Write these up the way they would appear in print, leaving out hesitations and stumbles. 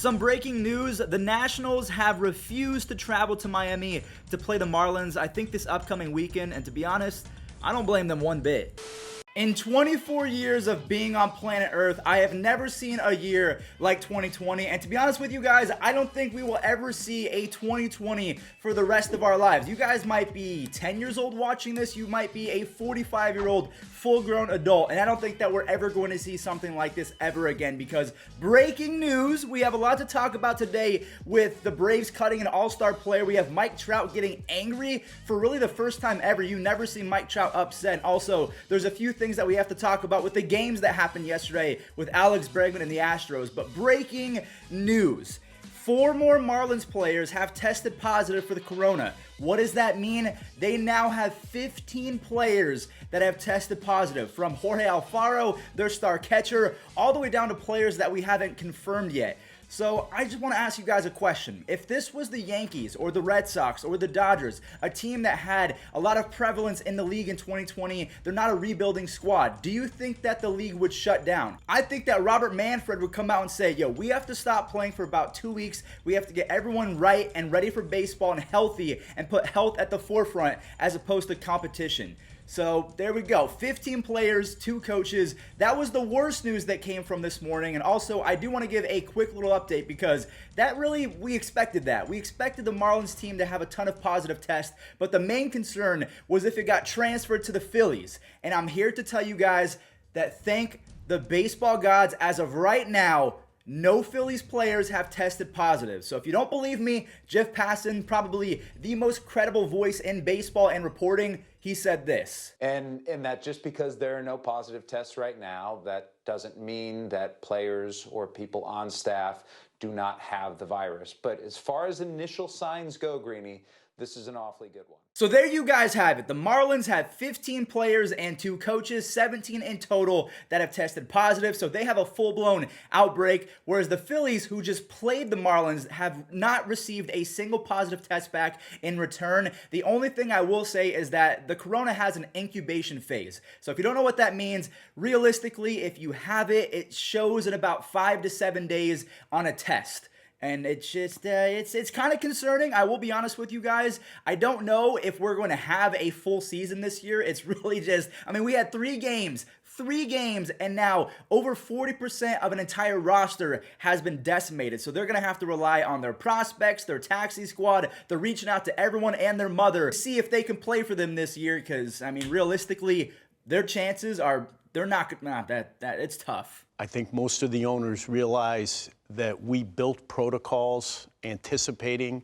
Some breaking news, the Nationals have refused to travel to Miami to play the Marlins, I think this upcoming weekend, and to be honest, I don't blame them one bit. In 24 years of being on planet Earth, I have never seen a year like 2020, and to be honest with you guys, I don't think we will ever see a 2020 for the rest of our lives. You guys might be 10 years old watching this, you might be a 45-year-old full-grown adult, and I don't think that we're ever going to see something like this ever again, because breaking news, we have a lot to talk about today with the Braves cutting an all-star player. We have Mike Trout getting angry for really the first time ever. You never see Mike Trout upset. Also, there's a few things that we have to talk about with the games that happened yesterday with Alex Bregman and the Astros. But breaking news, 4 more Marlins players have tested positive for the corona. What does that mean? They now have 15 players that have tested positive, from Jorge Alfaro, their star catcher, all the way down to players that we haven't confirmed yet. So I just want to ask you guys a question. If this was the Yankees or the Red Sox or the Dodgers, a team that had a lot of prevalence in the league in 2020, they're not a rebuilding squad, do you think that the league would shut down? I think that Robert Manfred would come out and say, yo, we have to stop playing for about 2 weeks. We have to get everyone right and ready for baseball and healthy and put health at the forefront as opposed to competition. So there we go, 15 players, 2 coaches. That was the worst news that came from this morning. And also, I do want to give a quick little update because that really, we expected that. We expected the Marlins team to have a ton of positive tests, but the main concern was if it got transferred to the Phillies. And I'm here to tell you guys that thank the baseball gods, as of right now, no Phillies players have tested positive. So if you don't believe me, Jeff Passan, probably the most credible voice in baseball and reporting, he said this. And that just because there are no positive tests right now, that doesn't mean that players or people on staff do not have the virus. But as far as initial signs go, Greeny, this is an awfully good one. So there you guys have it. The Marlins have 15 players and 2 coaches, 17 in total that have tested positive. So they have a full-blown outbreak, whereas the Phillies, who just played the Marlins, have not received a single positive test back in return. The only thing I will say is that the corona has an incubation phase. So if you don't know what that means, realistically, if you have it, it shows in about 5 to 7 days on a test. And it's just, it's kind of concerning. I will be honest with you guys. I don't know if we're going to have a full season this year. It's really just, I mean, we had 3 games, and now over 40% of an entire roster has been decimated. So they're going to have to rely on their prospects, their taxi squad. They're reaching out to everyone and their mother to see if they can play for them this year. Because, I mean, realistically, their chances are, they're not, it's tough. I think most of the owners realize that we built protocols anticipating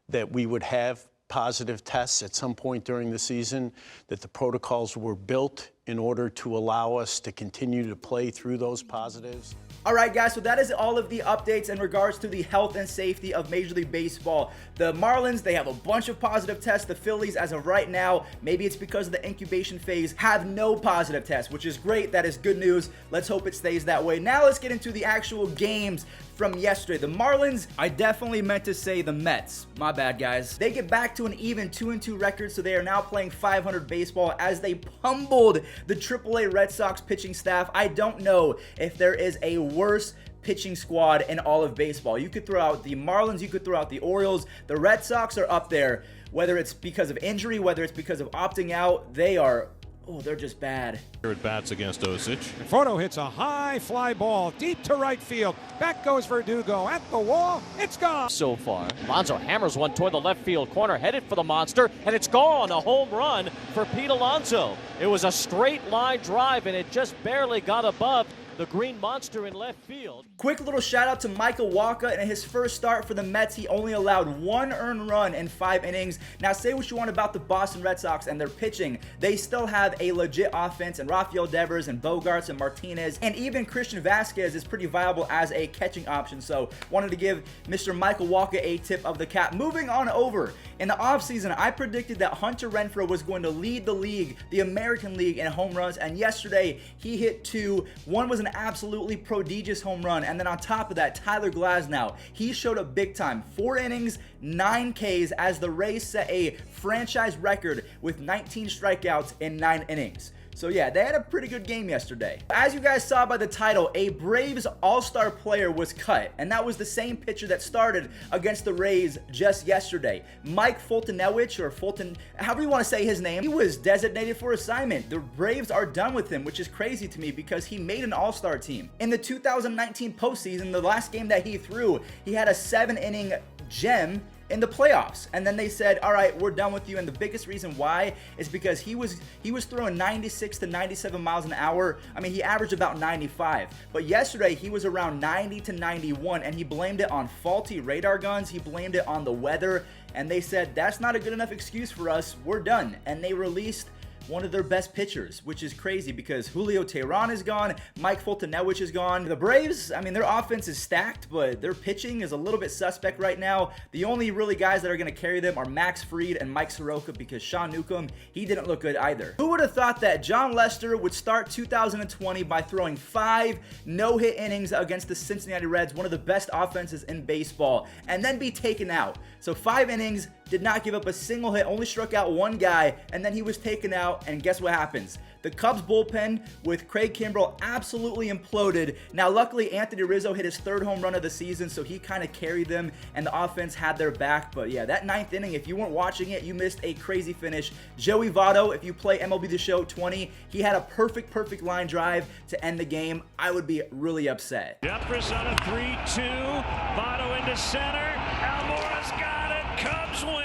that we would have positive tests at some point during the season, that the protocols were built in order to allow us to continue to play through those positives. All right, guys, so that is all of the updates in regards to the health and safety of Major League Baseball. The Marlins, they have a bunch of positive tests. The Phillies, as of right now, maybe it's because of the incubation phase, have no positive tests, which is great. That is good news. Let's hope it stays that way. Now let's get into the actual games from yesterday. The Marlins, I definitely meant to say the Mets. My bad, guys. They get back to an even 2-2 record, so they are now playing 500 baseball as they pummeled the AAA Red Sox pitching staff. I don't know if there is a worse pitching squad in all of baseball. You could throw out the Marlins, you could throw out the Orioles. The Red Sox are up there, whether it's because of injury, whether it's because of opting out. They are, oh, they're just bad. Here at bats against Osich. Photo hits a high fly ball deep to right field. Back goes Verdugo at the wall. It's gone. So far, Alonso hammers one toward the left field corner, headed for the monster, and it's gone. A home run for Pete Alonso. It was a straight line drive, and it just barely got above the green monster in left field. Quick little shout out to Michael Wacha. In his first start for the Mets, he only allowed 1 earned run in 5 innings. Now, say what you want about the Boston Red Sox and their pitching. They still have a legit offense, and Rafael Devers and Bogarts and Martinez, and even Christian Vasquez is pretty viable as a catching option. So, wanted to give Mr. Michael Wacha a tip of the cap. Moving on over, in the offseason, I predicted that Hunter Renfroe was going to lead the league, the American League, in home runs, and yesterday he hit 2. One was an absolutely prodigious home run, and then on top of that, Tyler Glasnow, he showed up big time. 4 innings, 9 Ks, as the Rays set a franchise record with 19 strikeouts in 9 innings. So yeah, they had a pretty good game yesterday. As you guys saw by the title, a Braves All-Star player was cut, and that was the same pitcher that started against the Rays just yesterday. Mike Foltynewicz, or Fulton, however you want to say his name, he was designated for assignment. The Braves are done with him, which is crazy to me because he made an All-Star team. In the 2019 postseason, the last game that he threw, he had a 7-inning gem in the playoffs, and then they said, all right, we're done with you. And the biggest reason why is because he was throwing 96 to 97 miles an hour. I mean, he averaged about 95, but yesterday he was around 90 to 91, and he blamed it on faulty radar guns. He blamed it on the weather, and they said that's not a good enough excuse for us, we're done. And they released one of their best pitchers, which is crazy because Julio Teheran is gone, Mike Foltynewicz is gone. The Braves, I mean, their offense is stacked, but their pitching is a little bit suspect right now. The only really guys that are going to carry them are Max Fried and Mike Soroka, because Sean Newcomb, he didn't look good either. Who would have thought that John Lester would start 2020 by throwing 5 no-hit innings against the Cincinnati Reds, one of the best offenses in baseball, and then be taken out? So 5 innings, did not give up a single hit, only struck out 1 guy, and then he was taken out, and guess what happens? The Cubs bullpen with Craig Kimbrell absolutely imploded. Now, luckily, Anthony Rizzo hit his 3rd home run of the season, so he kind of carried them, and the offense had their back. But yeah, that 9th inning, if you weren't watching it, you missed a crazy finish. Joey Votto, if you play MLB The Show 20, he had a perfect line drive to end the game. I would be really upset. Jeffress on a 3-2. Votto into center. Almora's got it. Cubs win.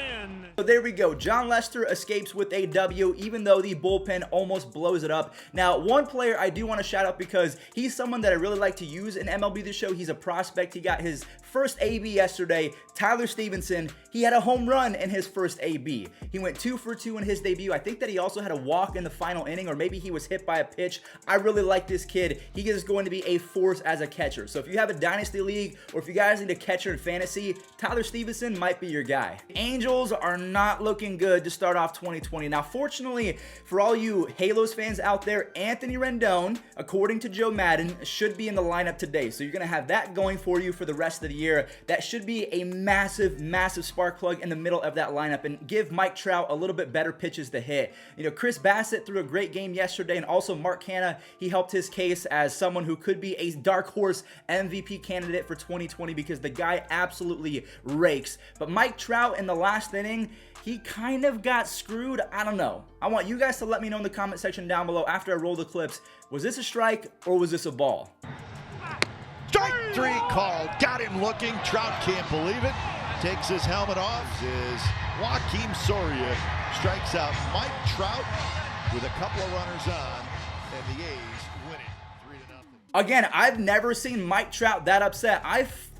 So there we go. John Lester escapes with a W, even though the bullpen almost blows it up. Now, one player I do want to shout out because he's someone that I really like to use in MLB The Show. He's a prospect. He got his first AB yesterday. Tyler Stevenson, he had a home run in his first AB. He went 2 for 2 in his debut. I think that he also had a walk in the final inning, or maybe he was hit by a pitch. I really like this kid. He is going to be a force as a catcher. So if you have a dynasty league, or if you guys need a catcher in fantasy, Tyler Stevenson might be your guy. Angels are not looking good to start off 2020. Now, fortunately for all you Halos fans out there, Anthony Rendon, according to Joe Madden, should be in the lineup today. So you're going to have that going for you for the rest of the year. That should be a massive spark plug in the middle of that lineup and give Mike Trout a little bit better pitches to hit. You know, Chris Bassett threw a great game yesterday, and also Mark Canha, he helped his case as someone who could be a dark horse MVP candidate for 2020 because the guy absolutely rakes. But Mike Trout in the last inning, he kind of got screwed. I don't know. I want you guys to let me know in the comment section down below after I roll the clips. Was this a strike or was this a ball? Strike 3 called. Got him looking. Trout can't believe it. Takes his helmet off. Is Joakim Soria strikes out Mike Trout with a couple of runners on, and the A's win it 3-0. Again, I've never seen Mike Trout that upset.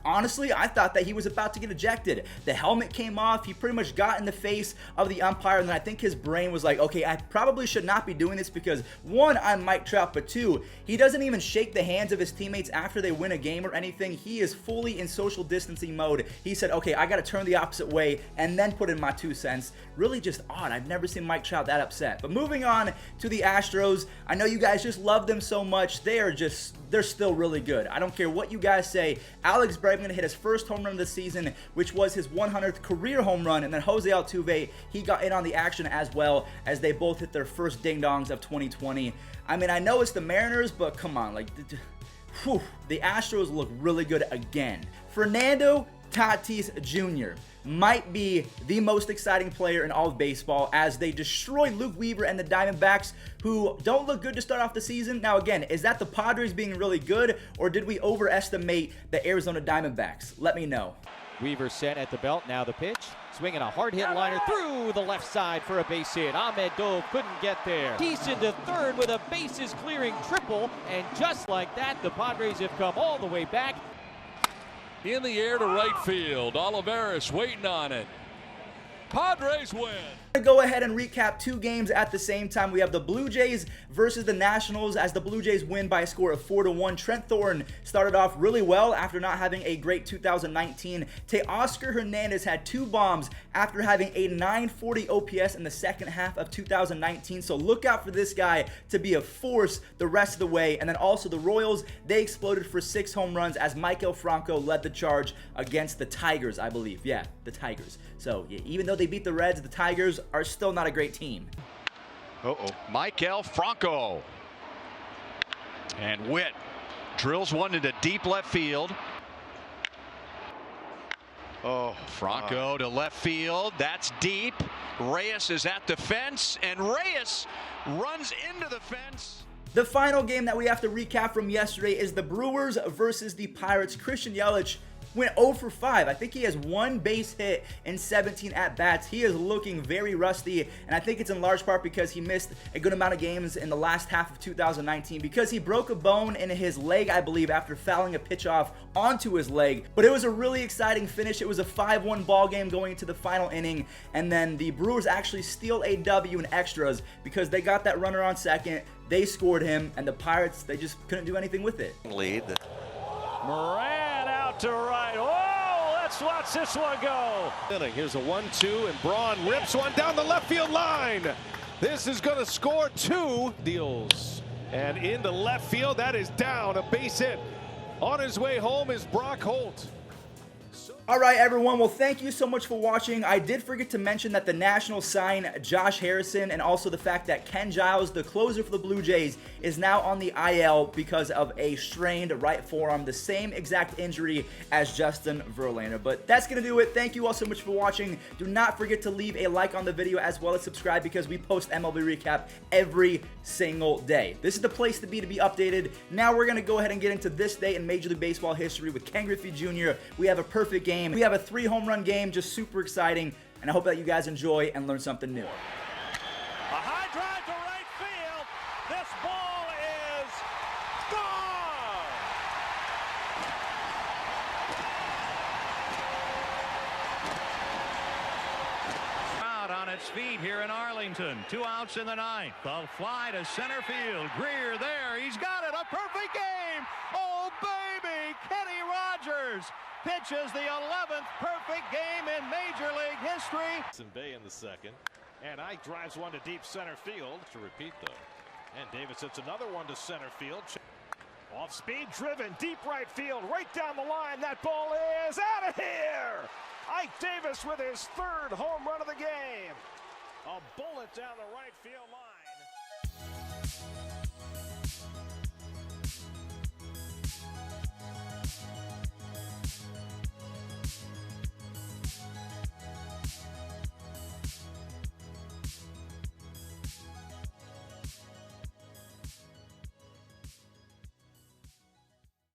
Honestly, I thought that he was about to get ejected. The helmet came off. He pretty much got in the face of the umpire, and then I think his brain was like, okay, I probably should not be doing this because, 1, I'm Mike Trout, but 2, he doesn't even shake the hands of his teammates after they win a game or anything. He is fully in social distancing mode. He said, okay, I got to turn the opposite way and then put in my 2 cents. Really just odd. I've never seen Mike Trout that upset. But moving on to the Astros, I know you guys just love them so much. They're still really good. I don't care what you guys say. Alex Bregman hit his first home run of the season, which was his 100th career home run, and then Jose Altuve, he got in on the action as well as they both hit their first ding-dongs of 2020. I mean, I know it's the Mariners, but come on, like, the Astros look really good again. Fernando Tatis Jr. might be the most exciting player in all of baseball as they destroy Luke Weaver and the Diamondbacks, who don't look good to start off the season. Now again, is that the Padres being really good, or did we overestimate the Arizona Diamondbacks? Let me know. Weaver set at the belt. Now the pitch. Swinging a hard hit liner through the left side for a base hit. Ahmed Dove couldn't get there. He's into third with a bases clearing triple. And just like that, the Padres have come all the way back. In the air to right field. Olivares waiting on it. Padres win. Go ahead and recap 2 games at the same time. We have the Blue Jays versus the Nationals as the Blue Jays win by a score of 4-1. Trent Thornton started off really well after not having a great 2019. Teoscar Hernandez had 2 bombs after having a 940 OPS in the second half of 2019. So look out for this guy to be a force the rest of the way. And then also the Royals, they exploded for 6 home runs as Maikel Franco led the charge against the Tigers, I believe. Yeah, the Tigers. So yeah, even though they beat the Reds, the Tigers are still not a great team. Maikel Franco. And Witt drills one into deep left field. Franco to left field. That's deep. Reyes is at the fence, and Reyes runs into the fence. The final game that we have to recap from yesterday is the Brewers versus the Pirates. Christian Yelich went 0 for 5. I think he has 1 base hit in 17 at-bats. He is looking very rusty, and I think it's in large part because he missed a good amount of games in the last half of 2019 because he broke a bone in his leg, I believe, after fouling a pitch off onto his leg. But it was a really exciting finish. It was a 5-1 ball game going into the final inning, and then the Brewers actually steal a W in extras because they got that runner on second, they scored him, and the Pirates, they just couldn't do anything with it. Lead. Moran out to right. Oh, let's watch this one go. Here's a 1-2, and Braun rips one down the left field line. This is going to score 2. Deals. And into left field, that is down, a base hit. On his way home is Brock Holt. All right, everyone. Well, thank you so much for watching. I did forget to mention that the Nationals signed Josh Harrison, and also the fact that Ken Giles, the closer for the Blue Jays, is now on the IL because of a strained right forearm, the same exact injury as Justin Verlander. But that's going to do it. Thank you all so much for watching. Do not forget to leave a like on the video as well as subscribe because we post MLB recap every single day. This is the place to be updated. Now we're going to go ahead and get into this day in Major League Baseball history with Ken Griffey Jr. We have a perfect game. We have a 3-home run game, just super exciting, and I hope that you guys enjoy and learn something new. A high drive to right field. This ball is gone. Trout on its feet here in Arlington. 2 outs in the 9th. The fly to center field. Greer there. He's got it. A perfect game. Oh, baby. Kenny Rogers pitches the 11th perfect game in Major League history. Bay in the second. And Ike drives one to deep center field. To repeat, though. And Davis hits another one to center field. Off speed, driven, deep right field, right down the line. That ball is out of here. Ike Davis with his 3rd home run of the game. A bullet down the right field line.